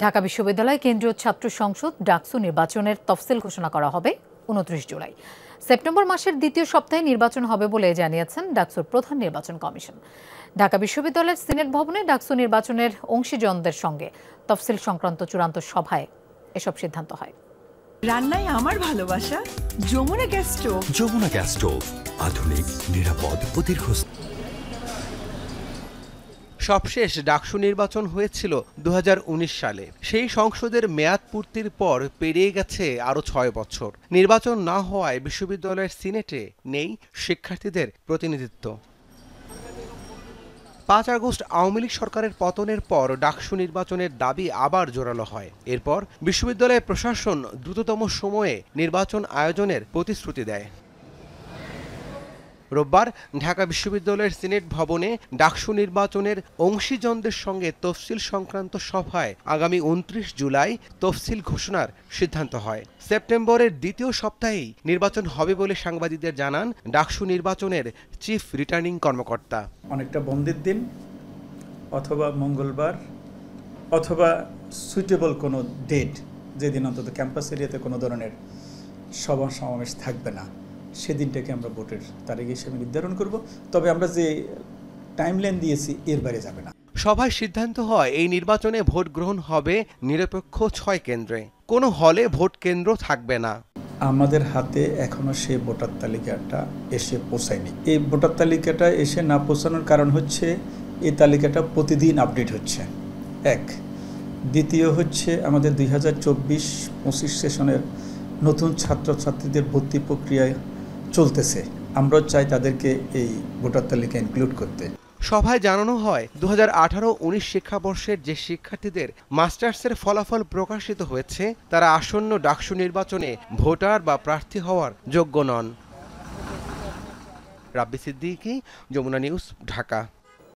ঢাকা বিশ্ববিদ্যালয় কেন্দ্রীয় ছাত্র সংসদ ডাকসু নির্বাচনের তফসিল ঘোষণা করা হবে ২৯ জুলাই। সেপ্টেম্বর মাসের দ্বিতীয় সপ্তাহে নির্বাচন হবে বলে জানিয়েছেন ডাকসুর প্রধান নির্বাচন কমিশন। ঢাকা বিশ্ববিদ্যালয়ের সিনেট ভবনে ডাকসু নির্বাচনের অংশীজনদের সঙ্গে তফসিল সংক্রান্ত চূড়ান্ত সভায় এসব সিদ্ধান্ত হয়। রান্নায় আমার ভালোবাসা Jamuna gas stove. Jamuna gas stove, আধুনিক, নিরাপদ ও দীর্ঘস্থায়ী। সবশেষ ডাকসু নির্বাচন হয়েছিল ২০১৯ সালে। সেই সংসদের মেয়াদ পূর্তির পর পেরিয়ে গেছে আরও ৬ বছর। নির্বাচন না হওয়ায় বিশ্ববিদ্যালয়ের সিনেটে নেই শিক্ষার্থীদের প্রতিনিধিত্ব। ৫ আগস্ট আওয়ামী লীগ সরকারের পতনের পর ডাকসু নির্বাচনের দাবি আবার জোরালো হয়। এরপর বিশ্ববিদ্যালয় প্রশাসন দ্রুততম সময়ে নির্বাচন আয়োজনের প্রতিশ্রুতি দেয়। রোববার ঢাকা বিশ্ববিদ্যালয়ের সিনেট ভবনে ডাকসু নির্বাচনের অংশীজনদের সঙ্গে তফসিল সংক্রান্ত সভায় আগামী ২৯ জুলাই তফসিল ঘোষণার সিদ্ধান্ত হয়। সেপ্টেম্বরের দ্বিতীয় সপ্তাহেই নির্বাচন হবে বলে সাংবাদিকদের জানান ডাকসু নির্বাচনের চিফ রিটার্নিং কর্মকর্তা। অনেকটা বন্ধের দিন অথবা মঙ্গলবার অথবা সুইটেবল কোনো ডেট, যেদিন অন্তত ক্যাম্পাস এরিয়াতে কোনো ধরনের সভা সমাবেশ থাকবে না, সেদিনটাকে আমরা ভোটের তারিখ হিসেবে নির্ধারণ করব। তবে আমরা যে টাইমলাইন দিয়েছি এর বাইরে যাবে না। সভায় সিদ্ধান্ত হয় এই নির্বাচনে ভোট গ্রহণ হবে নিরপেক্ষ ৬ কেন্দ্রে, কোনো হলে ভোট কেন্দ্র থাকবে না। আমাদের হাতে এখনো সেই ভোটার তালিকাটা এসে পৌঁছায়নি। এই ভোটার তালিকাটা এসে না পৌঁছানোর কারণ হচ্ছে এই তালিকাটা প্রতিদিন আপডেট হচ্ছে, এক। দ্বিতীয় হচ্ছে আমাদের ২০২৪-২৫ সেশনের নতুন ছাত্রছাত্রীদের ভর্তি প্রক্রিয়ায় চলতেছে। আমরাও চাই তাদেরকে এই ভোটার তালিকা ইনক্লুড করতে। সভায় জানানো হয় ২০১৮-১৯ শিক্ষাবর্ষের যে শিক্ষার্থীদের মাস্টার্সের ফলাফল প্রকাশিত হয়েছে তারা আসন্ন ডাকসু নির্বাচনে ভোটার বা প্রার্থী হওয়ার যোগ্য নন। রাব্বি সিদ্দিকী, যমুনা নিউজ, ঢাকা।